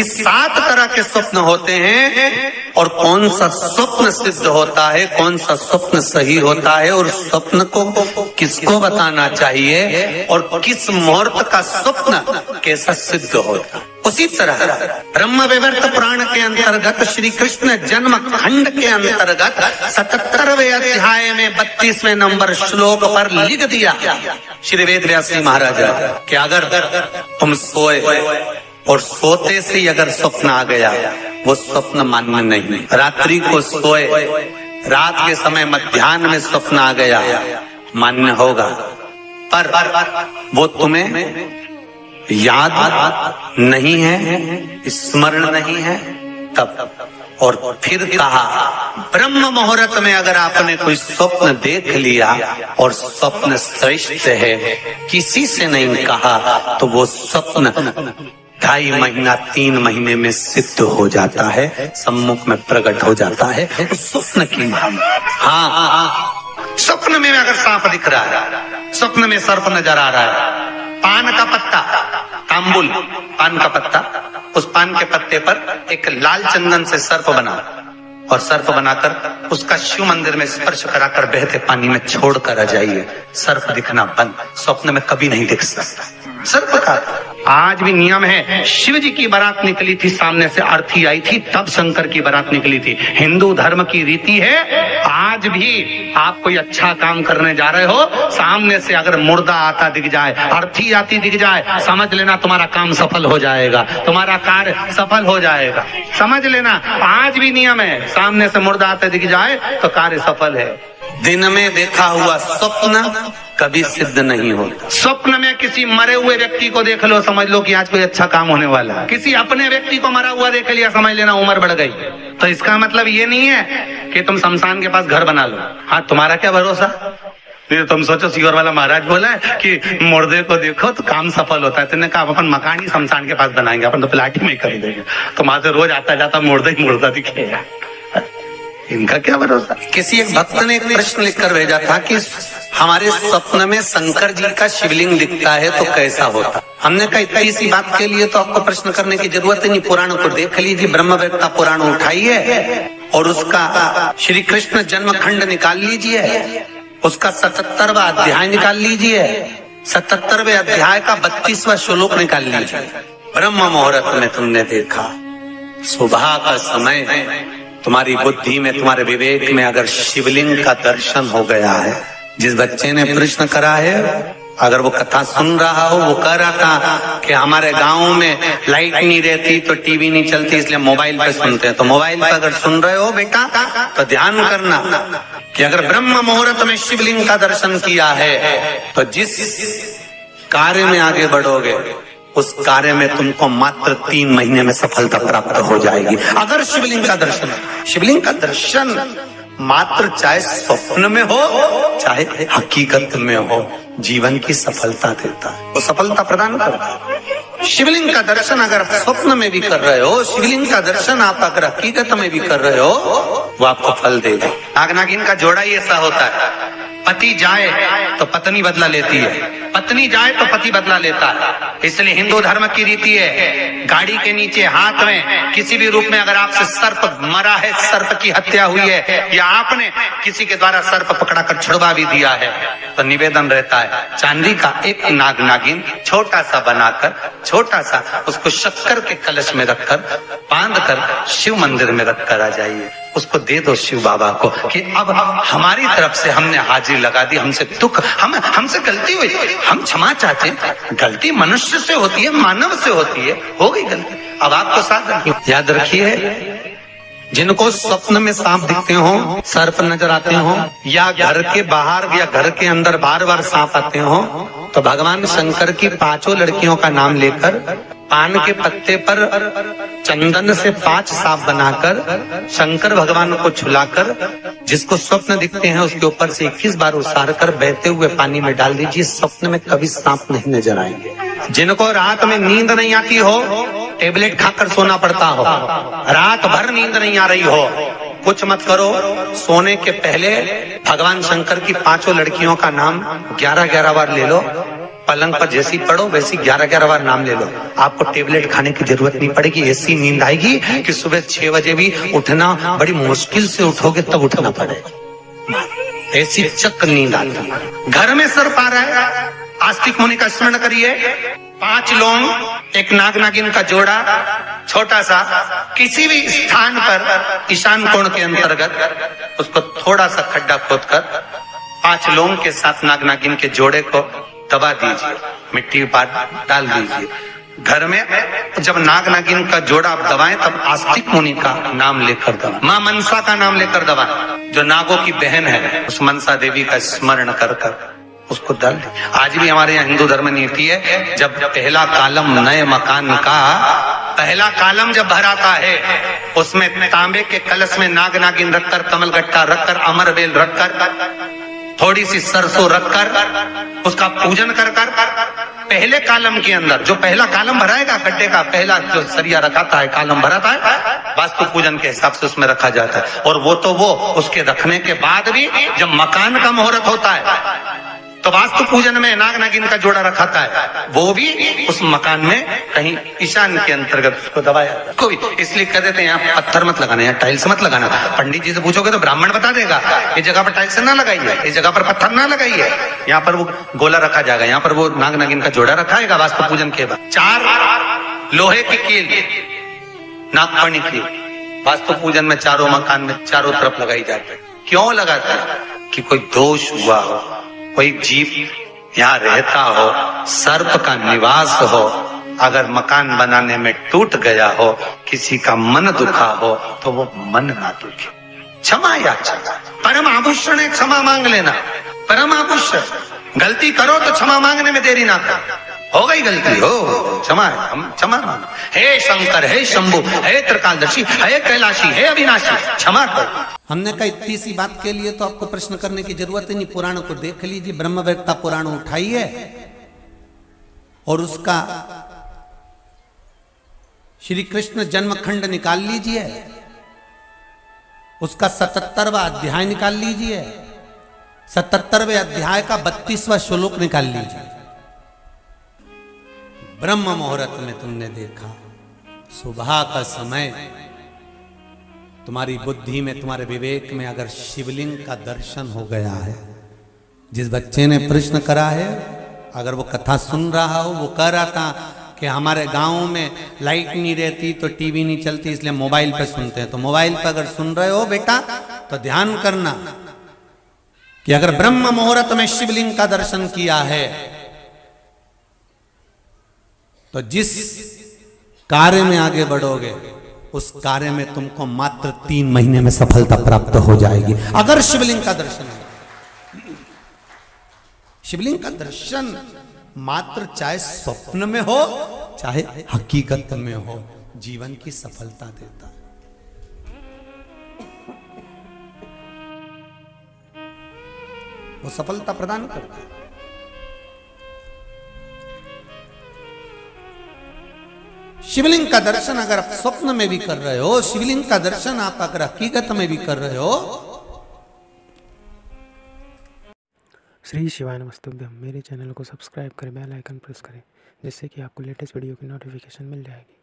कि 7 तरह के स्वप्न होते हैं और कौन सा स्वप्न सिद्ध होता है, कौन सा स्वप्न सही होता है और स्वप्न को किसको बताना चाहिए और किस मुहूर्त का स्वप्न कैसा सिद्ध होता है। उसी तरह ब्रह्म वैवर्त पुराण के अंतर्गत श्री कृष्ण जन्म खंड के अंतर्गत 77वें अध्याय में 32वें नंबर श्लोक पर लिख दिया श्री वेद व्यास जी महाराज कि अगर तुम सोए और सोते से अगर स्वप्न आ गया वो स्वप्न मान्य नहीं। रात्रि को सोए, रात के समय मध्याह्न में स्वप्न आ गया मान्य होगा, पर वो तुम्हें याद नहीं है, स्मरण नहीं है तब। और फिर कहा ब्रह्म मुहूर्त में अगर आपने कोई स्वप्न देख लिया और स्वप्न श्रेष्ठ है, किसी से नहीं कहा, तो वो स्वप्न 2.5 महीना 3 महीने में सिद्ध हो जाता है, सम्मुख में प्रकट हो जाता है। स्वप्न की भावना। हाँ, स्वप्न में अगर सांप दिख रहा है, स्वप्न में सर्प नजर आ रहा है, पान का पत्ता, तांबुल पान का पत्ता, उस पान के पत्ते पर एक लाल चंदन से सर्प बना और सर्प बनाकर उसका शिव मंदिर में स्पर्श कराकर बहते पानी में छोड़कर आ जाइए, सर्प दिखना बंद। स्वप्न में कभी नहीं दिख सकता सर्प का। आज भी नियम है, शिव जी की बारात निकली थी, सामने से अर्थी आई थी, तब शंकर की बारात निकली थी। हिंदू धर्म की रीति है, आज भी आप कोई अच्छा काम करने जा रहे हो, सामने से अगर मुर्दा आता दिख जाए, अर्थी आती दिख जाए, समझ लेना तुम्हारा काम सफल हो जाएगा, तुम्हारा कार्य सफल हो जाएगा। समझ लेना, आज भी नियम है, सामने से मुर्दा आते दिख जाए तो कार्य सफल है। दिन में देखा हुआ स्वप्न कभी सिद्ध नहीं होता। स्वप्न में किसी मरे हुए व्यक्ति को देख लो, समझ लो कि आज कोई अच्छा काम होने वाला है। किसी अपने व्यक्ति को मरा हुआ देख लिया, समझ लेना उम्र बढ़ गई। तो इसका मतलब ये नहीं है कि तुम शमशान के पास घर बना लो। हाँ, तुम्हारा क्या भरोसा, तुम सोचो सीवर वाला महाराज बोला है कि मुर्दे को देखो तो काम सफल होता है, तुमने कहा अपन मकान ही शमशान के पास बनाएंगे, अपन तो प्लाट ही में कर देंगे, तो वहां से रोज आता जाता मुर्दा ही मुर्दा दिखेगा। इनका क्या भरोसा। किसी एक भक्त ने एक प्रश्न लिखकर भेजा था कि हमारे स्वप्न में शंकर जी का शिवलिंग दिखता है तो कैसा होता। हमने कहा इतनी सी बात के लिए तो आपको प्रश्न करने की जरूरत ही नहीं, पुराण को देख लीजिए, ब्रह्मवेत्ता पुराण उठाइए और उसका श्री कृष्ण जन्म खंड निकाल लीजिए, उसका 77वां अध्याय निकाल लीजिए, 77वें अध्याय का 32वां श्लोक निकाल लीजिए। ब्रह्म मुहूर्त में तुमने देखा, सुबह का समय है, तुम्हारी बुद्धि में, तुम्हारे विवेक में अगर शिवलिंग का दर्शन हो गया है। जिस बच्चे ने प्रश्न करा है, अगर वो कथा सुन रहा हो, वो कह रहा था कि हमारे गांव में लाइट नहीं रहती तो टीवी नहीं चलती, इसलिए मोबाइल पे सुनते हैं। तो मोबाइल पे अगर सुन रहे हो बेटा तो ध्यान करना कि अगर ब्रह्म मुहूर्त में शिवलिंग का दर्शन किया है तो जिस कार्य में आगे बढ़ोगे उस कार्य में तुमको मात्र 3 महीने में सफलता प्राप्त हो जाएगी। अगर शिवलिंग का दर्शन, शिवलिंग का दर्शन मात्र चाहे स्वप्न में हो चाहे हकीकत में हो, जीवन की सफलता देता है, वो सफलता प्रदान करता है। शिवलिंग का दर्शन अगर स्वप्न में भी कर रहे हो, शिवलिंग का दर्शन आप अगर हकीकत में भी कर रहे हो, वो आपको फल देगा। नाग नागिन का जोड़ा ही ऐसा होता है, पति जाए तो पत्नी बदला लेती है, पत्नी जाए तो पति बदला लेता है। इसलिए हिंदू धर्म की रीति है, गाड़ी के नीचे हाथ में किसी भी रूप में अगर आपसे सर्प मरा है, सर्प की हत्या हुई है, या आपने किसी के द्वारा सर्प पकड़ा कर छुड़वा भी दिया है, तो निवेदन रहता है चांदी का एक नाग नागिन छोटा सा बनाकर, छोटा सा उसको शक्कर के कलश में रखकर बांध कर शिव मंदिर में रखकर आ जाइए, उसको दे दो शिव बाबा को कि अब हमारी तरफ से हमने हाजिरी लगा दी, हमसे दुख, हमसे गलती हुई, हम क्षमा चाहते हैं। गलती मनुष्य से होती है, मानव से होती है, हो गई गलती, अब आपको साथ याद रखिए। जिनको स्वप्न में सांप दिखते हो, सर्प नजर आते हो, या घर के बाहर या घर के अंदर बार बार सांप आते हो, तो भगवान शंकर की 5 लड़कियों का नाम लेकर पान के पत्ते पर चंदन से 5 सांप बनाकर शंकर भगवान को छुलाकर, जिसको स्वप्न दिखते हैं उसके ऊपर से 21 बार उसार कर बहते हुए पानी में डाल दीजिए, स्वप्न में कभी सांप नहीं नजर आएंगे। जिनको रात में नींद नहीं आती हो, टेबलेट खाकर सोना पड़ता हो, रात भर नींद नहीं आ रही हो, कुछ मत करो, सोने के पहले भगवान शंकर की 5 लड़कियों का नाम 11-11 बार ले लो, पलंग पर जैसी पड़ो वैसी 11-11 बार नाम ले लो, आपको टेबलेट खाने की जरूरत नहीं पड़ेगी। ऐसी नींद आएगी कि सुबह 6 बजे भी उठना बड़ी मुश्किल से उठोगे तब उठना पड़ेगा, ऐसी चक्र नींद आती है। घर में सर्प आ रहा है, आस्तिक मुनि का स्मरण करिए। 5 लौंग, एक नाग नागिन का जोड़ा, छोटा सा, किसी भी स्थान पर ईशान कोण के अंतर्गत उसको थोड़ा सा खड्डा खोदकर 5 लौंग के साथ नाग नागिन के जोड़े को दबा दीजिए, मिट्टी डाल दीजिए। घर में जब नाग नागिन का जोड़ा आप दबाएं तब आस्तिक मुनि का नाम लेकर दबाएं, मां मनसा का नाम लेकर दबाएं, जो नागों की बहन है उस मनसा देवी का स्मरण कर कर उसको डाल दें। आज भी हमारे यहाँ हिंदू धर्म नीति है, जब पहला कालम नए मकान का पहला कालम जब भराता है उसमें तांबे के कलश में नाग नागिन रखकर, कमलगट्टा रखकर, अमरवेल रखकर, थोड़ी सी सरसों रखकर उसका पूजन कर कर पहले कालम के अंदर जो पहला कालम भराएगा, गड्ढे का पहला जो सरिया रखाता है, कालम भराता है, वास्तु पूजन के हिसाब से उसमें रखा जाता है। और वो तो वो उसके रखने के बाद भी जब मकान का मुहूर्त होता है तो वास्तु पूजन में नाग नागिन का जोड़ा रखाता है, वो भी उस मकान में कहीं ईशान के अंतर्गत उसको दबाया कोई। इसलिए कह देते हैं यहाँ पत्थर मत लगाना, यहाँ टाइल्स मत लगाना। पंडित जी से पूछोगे तो ब्राह्मण बता देगा, इस जगह पर टाइल्स ना लगाइए, इस जगह पर पत्थर ना लगाइए, यहाँ पर वो गोला रखा जाएगा, यहाँ पर वो नाग नागिन का जोड़ा रखाएगा वास्तु पूजन के बाद। 4 लोहे की कील, नागफणी की, वास्तु पूजन में चारों मकान में चारों तरफ लगाई जाती है। क्यों लगाता है? कि कोई दोष हुआ हो, कोई जीव यहाँ रहता हो, सर्प का निवास हो, अगर मकान बनाने में टूट गया हो, किसी का मन दुखा हो तो वो मन ना दुखे। क्षमा याचना, परम आभूषण है, क्षमा मांग लेना, परम आभूषण। गलती करो तो क्षमा मांगने में देरी ना करो, हो गई गलती हो क्षमा है, हम क्षमा मांगो। हे शंकर, हे शंभु, हे त्रिकालदर्शी, हे कैलाशी, हे अविनाशी, क्षमा करो। हमने कहा इतनी सी बात के लिए तो आपको प्रश्न करने की जरूरत ही नहीं, पुराण को देख लीजिए, ब्रह्मवेत्ता पुराण उठाइए और उसका श्री कृष्ण जन्मखंड निकाल लीजिए, उसका 77वां अध्याय निकाल लीजिए, 77वें अध्याय का 32वां श्लोक निकाल लीजिए। ब्रह्म मुहूर्त में तुमने देखा, सुबह का समय, तुम्हारी बुद्धि में, तुम्हारे विवेक में अगर शिवलिंग का दर्शन हो गया है, जिस बच्चे ने प्रश्न करा है, अगर वो कथा सुन रहा हो, वो कह रहा था कि हमारे गांव में लाइट नहीं रहती तो टीवी नहीं चलती, इसलिए मोबाइल पे सुनते हैं। तो मोबाइल पे अगर सुन रहे हो बेटा तो ध्यान करना कि अगर ब्रह्म मुहूर्त में शिवलिंग का दर्शन किया है तो जिस कार्य में आगे बढ़ोगे उस कार्य में तुमको मात्र 3 महीने में सफलता प्राप्त हो जाएगी, अगर शिवलिंग का दर्शन हो। शिवलिंग का दर्शन मात्र चाहे स्वप्न में हो चाहे हकीकत में हो, जीवन की सफलता देता है। वो सफलता प्रदान करता है। शिवलिंग का दर्शन अगर आप स्वप्न में भी कर रहे हो, शिवलिंग का दर्शन आप अगर हकीकत में भी कर रहे हो। श्री शिवाय नमस्तुभ्यम। मेरे चैनल को सब्सक्राइब करें, बेल आइकन प्रेस करें, जिससे कि आपको लेटेस्ट वीडियो की नोटिफिकेशन मिल जाएगी।